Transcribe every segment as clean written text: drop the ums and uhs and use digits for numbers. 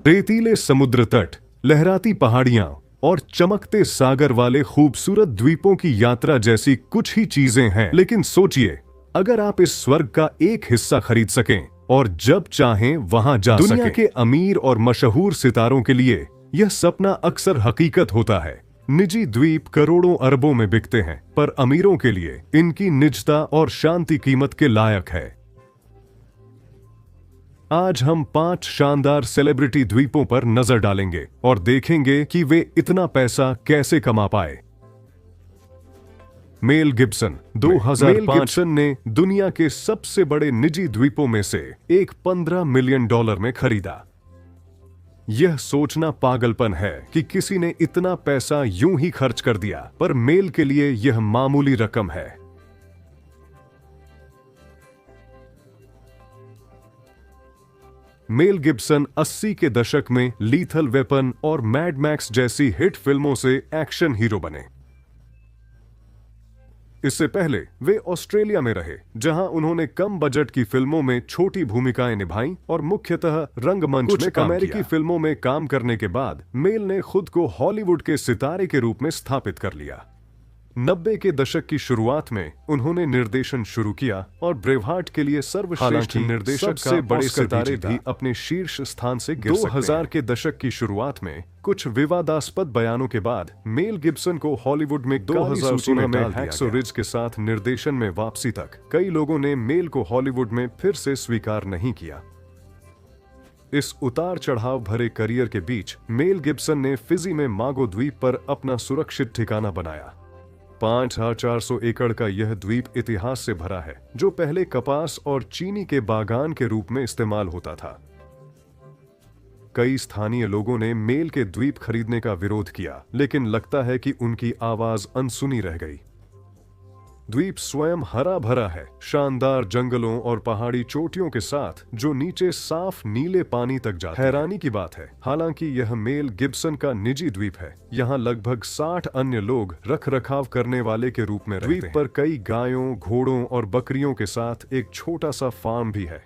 रेतीले समुद्र तट, लहराती पहाड़ियां और चमकते सागर वाले खूबसूरत द्वीपों की यात्रा जैसी कुछ ही चीजें हैं। लेकिन सोचिए, अगर आप इस स्वर्ग का एक हिस्सा खरीद सकें और जब चाहें वहां जा सकें। दुनिया के अमीर और मशहूर सितारों के लिए यह सपना अक्सर हकीकत होता है। निजी द्वीप करोड़ों अरबों में बिकते हैं, पर अमीरों के लिए इनकी निजता और शांति कीमत के लायक है। आज हम 5 शानदार सेलिब्रिटी द्वीपों पर नजर डालेंगे और देखेंगे कि वे इतना पैसा कैसे कमा पाए। मेल गिब्सन 2005 ने दुनिया के सबसे बड़े निजी द्वीपों में से एक $15 मिलियन में खरीदा। यह सोचना पागलपन है कि किसी ने इतना पैसा यूं ही खर्च कर दिया, पर मेल के लिए यह मामूली रकम है। मेल गिब्सन 80 के दशक में लीथल वेपन और मैड मैक्स जैसी हिट फिल्मों से एक्शन हीरो बने। इससे पहले वे ऑस्ट्रेलिया में रहे, जहां उन्होंने कम बजट की फिल्मों में छोटी भूमिकाएं निभाईं और मुख्यतः रंगमंच में काम किया। अमेरिकी फिल्मों में काम करने के बाद मेल ने खुद को हॉलीवुड के सितारे के रूप में स्थापित कर लिया। 90 के दशक की शुरुआत में उन्होंने निर्देशन शुरू किया और ब्रेवहार्ट के लिए सर्वश्रेष्ठ निर्देशक से बड़े सितारे भी अपने शीर्ष स्थान से गिर सकते हैं। 2000 के दशक की शुरुआत में कुछ विवादास्पद बयानों के बाद मेल गिब्सन को हॉलीवुड में 2016 में हैक्सो रिज के साथ निर्देशन में वापसी तक कई लोगों ने मेल को हॉलीवुड में फिर से स्वीकार नहीं किया। इस उतार चढ़ाव भरे करियर के बीच मेल गिब्सन ने फिजी में मागो द्वीप पर अपना सुरक्षित ठिकाना बनाया। 5400 एकड़ का यह द्वीप इतिहास से भरा है, जो पहले कपास और चीनी के बागान के रूप में इस्तेमाल होता था। कई स्थानीय लोगों ने मेल के द्वीप खरीदने का विरोध किया, लेकिन लगता है कि उनकी आवाज अनसुनी रह गई। द्वीप स्वयं हरा भरा है, शानदार जंगलों और पहाड़ी चोटियों के साथ, जो नीचे साफ नीले पानी तक जाते हैं। हैरानी की बात है, हालांकि यह मेल गिब्सन का निजी द्वीप है, यहाँ लगभग 60 अन्य लोग रख रखाव करने वाले के रूप में रहते हैं। द्वीप पर कई गायों, घोड़ों और बकरियों के साथ एक छोटा सा फार्म भी है।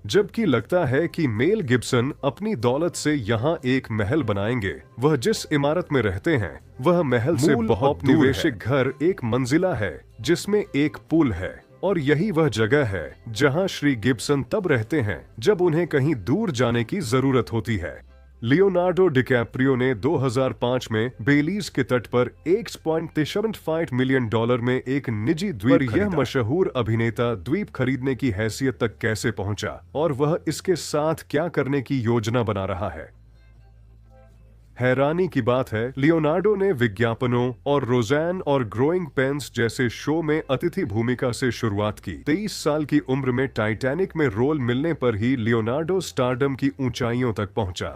जबकि लगता है कि मेल गिब्सन अपनी दौलत से यहाँ एक महल बनाएंगे, वह जिस इमारत में रहते हैं वह महल से बहुत निवेशित घर एक मंजिला है जिसमें एक पुल है, और यही वह जगह है जहाँ श्री गिब्सन तब रहते हैं जब उन्हें कहीं दूर जाने की जरूरत होती है। लियोनार्डो डिकैप्रियो ने 2005 में बेलीज के तट पर $1.75 मिलियन में एक निजी द्वीप खरीदा। यह मशहूर अभिनेता द्वीप खरीदने की हैसियत तक कैसे पहुंचा और वह इसके साथ क्या करने की योजना बना रहा है? हैरानी की बात है, लियोनार्डो ने विज्ञापनों और रोज़ैन और ग्रोइंग पेन्स जैसे शो में अतिथि भूमिका से शुरुआत की। 23 साल की उम्र में टाइटैनिक में रोल मिलने पर ही लियोनार्डो स्टारडम की ऊंचाइयों तक पहुंचा।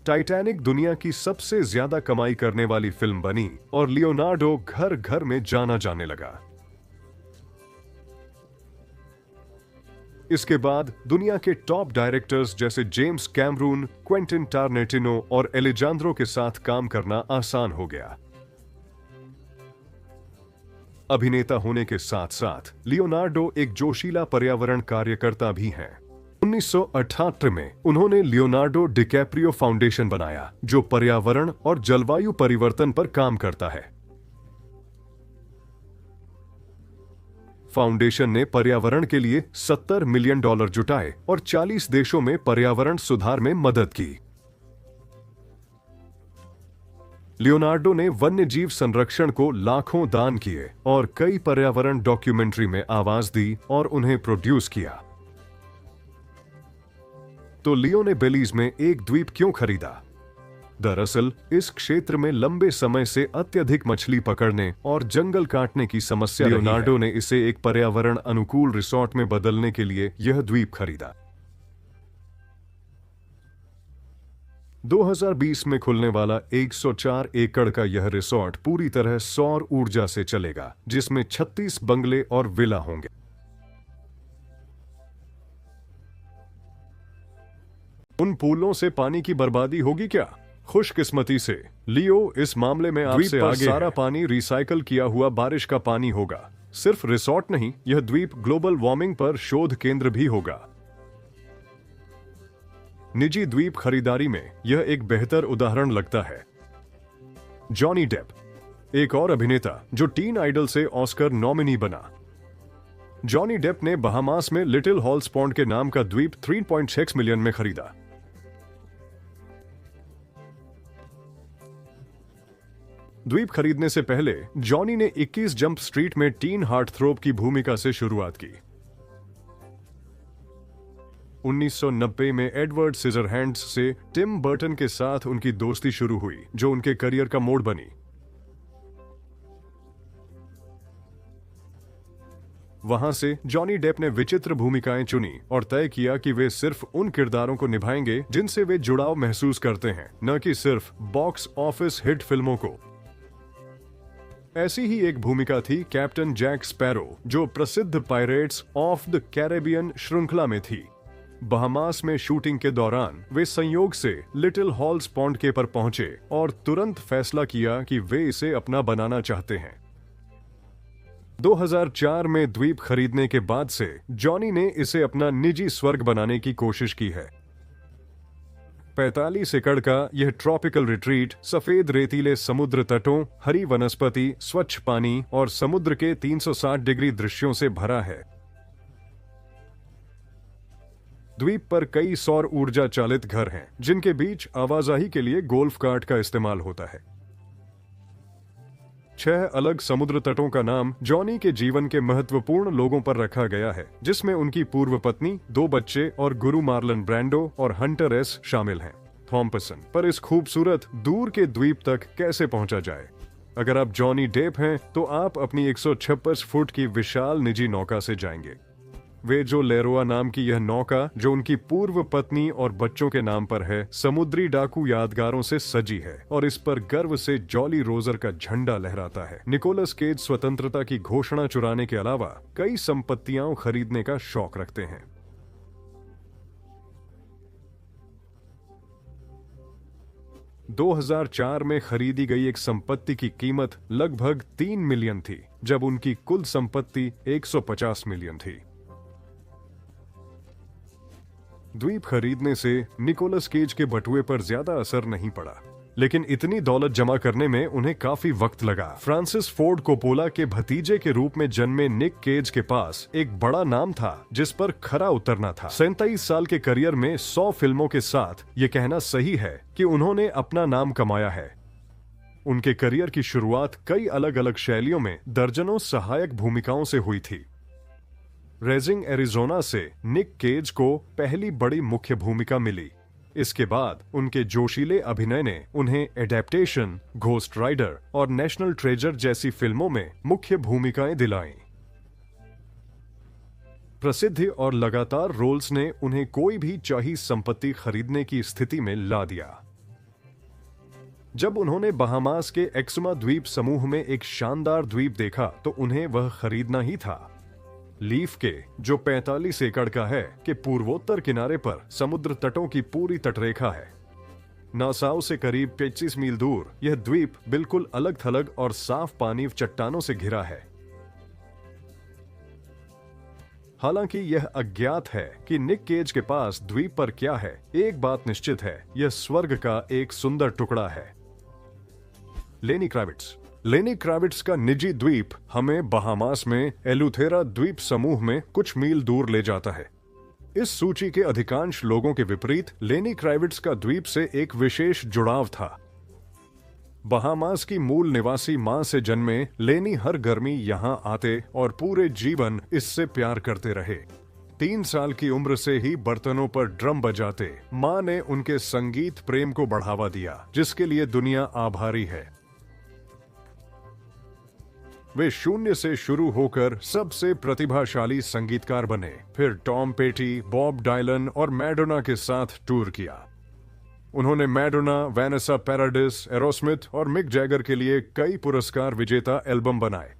टाइटैनिक दुनिया की सबसे ज्यादा कमाई करने वाली फिल्म बनी और लियोनार्डो घर घर में जाना जाने लगा। इसके बाद दुनिया के टॉप डायरेक्टर्स जैसे जेम्स कैमरून, क्वेंटिन टारनेटिनो और एलेजांद्रो के साथ काम करना आसान हो गया। अभिनेता होने के साथ साथ लियोनार्डो एक जोशीला पर्यावरण कार्यकर्ता भी हैं। 1978 में उन्होंने लियोनार्डो डिकैप्रियो फाउंडेशन बनाया, जो पर्यावरण और जलवायु परिवर्तन पर काम करता है। फाउंडेशन ने पर्यावरण के लिए $70 मिलियन जुटाए और 40 देशों में पर्यावरण सुधार में मदद की। लियोनार्डो ने वन्यजीव संरक्षण को लाखों दान किए और कई पर्यावरण डॉक्यूमेंट्री में आवाज दी और उन्हें प्रोड्यूस किया। तो लियो ने बेलीज में एक द्वीप क्यों खरीदा? दरअसल इस क्षेत्र में लंबे समय से अत्यधिक मछली पकड़ने और जंगल काटने की समस्या रही है। लियोनार्डो ने इसे एक पर्यावरण अनुकूल रिसोर्ट में बदलने के लिए यह द्वीप खरीदा। 2020 में खुलने वाला 104 एकड़ का यह रिसोर्ट पूरी तरह सौर ऊर्जा से चलेगा, जिसमें 36 बंगले और विला होंगे। उन पुलों से पानी की बर्बादी होगी क्या? खुशकिस्मती से लियो इस मामले में आपसे आगे सारा पानी रिसाइकल किया हुआ बारिश का पानी होगा। सिर्फ रिसोर्ट नहीं, यह द्वीप ग्लोबल वार्मिंग पर शोध केंद्र भी होगा। निजी द्वीप खरीदारी में यह एक बेहतर उदाहरण लगता है। जॉनी डेप, एक और अभिनेता जो टीन आइडल से ऑस्कर नॉमिनी बना। जॉनी डेप ने बहामास में लिटिल हॉल्स पॉन्ड के नाम का द्वीप 3.6 मिलियन में खरीदा। द्वीप खरीदने से पहले जॉनी ने 21 जंप स्ट्रीट में टीन हार्टथ्रोब की भूमिका से शुरुआत की। 1990 में एडवर्ड सिजरहैंड्स से टिम बर्टन के साथ उनकी दोस्ती शुरू हुई, जो उनके करियर का मोड़ बनी। वहां से जॉनी डेप ने विचित्र भूमिकाएं चुनी और तय किया कि वे सिर्फ उन किरदारों को निभाएंगे जिनसे वे जुड़ाव महसूस करते हैं, न कि सिर्फ बॉक्स ऑफिस हिट फिल्मों को। ऐसी ही एक भूमिका थी कैप्टन जैक स्पैरो, जो प्रसिद्ध पायरेट्स ऑफ द कैरेबियन श्रृंखला में थी। बहामास में शूटिंग के दौरान वे संयोग से लिटिल हॉल्स पॉन्ड के पर पहुंचे और तुरंत फैसला किया कि वे इसे अपना बनाना चाहते हैं। 2004 में द्वीप खरीदने के बाद से जॉनी ने इसे अपना निजी स्वर्ग बनाने की कोशिश की है। 45 एकड़ का यह ट्रॉपिकल रिट्रीट सफेद रेतीले समुद्र तटों, हरी वनस्पति, स्वच्छ पानी और समुद्र के 360 डिग्री दृश्यों से भरा है। द्वीप पर कई सौर ऊर्जा चालित घर हैं, जिनके बीच आवाजाही के लिए गोल्फ कार्ट का इस्तेमाल होता है। 6 अलग समुद्र तटों का नाम जॉनी के जीवन के महत्वपूर्ण लोगों पर रखा गया है, जिसमें उनकी पूर्व पत्नी, 2 बच्चे और गुरु मार्लन ब्रैंडो और हंटर एस शामिल हैं। थॉम्पसन पर इस खूबसूरत दूर के द्वीप तक कैसे पहुंचा जाए? अगर आप जॉनी डेप हैं तो आप अपनी 156 फुट की विशाल निजी नौका से जाएंगे। वे जो लेरोआ नाम की यह नौका, जो उनकी पूर्व पत्नी और बच्चों के नाम पर है, समुद्री डाकू यादगारों से सजी है और इस पर गर्व से जॉली रोजर का झंडा लहराता है। निकोलस केज स्वतंत्रता की घोषणा चुराने के अलावा कई संपत्तियां खरीदने का शौक रखते हैं। दो 2004 में खरीदी गई एक संपत्ति की कीमत लगभग 3 मिलियन थी, जब उनकी कुल संपत्ति 150 मिलियन थी। द्वीप खरीदने से निकोलस केज के बटुए पर ज्यादा असर नहीं पड़ा, लेकिन इतनी दौलत जमा करने में उन्हें काफी वक्त लगा। फ्रांसिस फोर्ड कोपोला के भतीजे के रूप में जन्मे निक केज के पास एक बड़ा नाम था जिस पर खरा उतरना था। 37 साल के करियर में 100 फिल्मों के साथ ये कहना सही है कि उन्होंने अपना नाम कमाया है। उनके करियर की शुरुआत कई अलग अलग शैलियों में दर्जनों सहायक भूमिकाओं से हुई थी। रेजिंग एरिजोना से निक केज को पहली बड़ी मुख्य भूमिका मिली। इसके बाद उनके जोशीले अभिनय ने उन्हें एडेप्टेशन, घोस्ट राइडर और नेशनल ट्रेजर जैसी फिल्मों में मुख्य भूमिकाएं दिलाईं। प्रसिद्धि और लगातार रोल्स ने उन्हें कोई भी चाही संपत्ति खरीदने की स्थिति में ला दिया। जब उन्होंने बहामास के एक्सुमा द्वीप समूह में एक शानदार द्वीप देखा तो उन्हें वह खरीदना ही था। लीफ के, जो 45 एकड़ का है, के पूर्वोत्तर किनारे पर समुद्र तटों की पूरी तटरेखा है। नासाउ से करीब 25 मील दूर यह द्वीप बिल्कुल अलग थलग और साफ पानी चट्टानों से घिरा है। हालांकि यह अज्ञात है कि निक केज के पास द्वीप पर क्या है, एक बात निश्चित है, यह स्वर्ग का एक सुंदर टुकड़ा है। लेनी क्राविट्स का निजी द्वीप हमें बहामास में एलुथेरा द्वीप समूह में कुछ मील दूर ले जाता है। इस सूची के अधिकांश लोगों के विपरीत लेनी क्राविट्स का द्वीप से एक विशेष जुड़ाव था। बहामास की मूल निवासी मां से जन्मे लेनी हर गर्मी यहां आते और पूरे जीवन इससे प्यार करते रहे। 3 साल की उम्र से ही बर्तनों पर ड्रम बजाते मां ने उनके संगीत प्रेम को बढ़ावा दिया, जिसके लिए दुनिया आभारी है। वे शून्य से शुरू होकर सबसे प्रतिभाशाली संगीतकार बने, फिर टॉम पेटी, बॉब डायलन और मैडोना के साथ टूर किया। उन्होंने मैडोना, वैनेसा पैराडिस, एरोस्मिथ और मिक जैगर के लिए कई पुरस्कार विजेता एल्बम बनाए।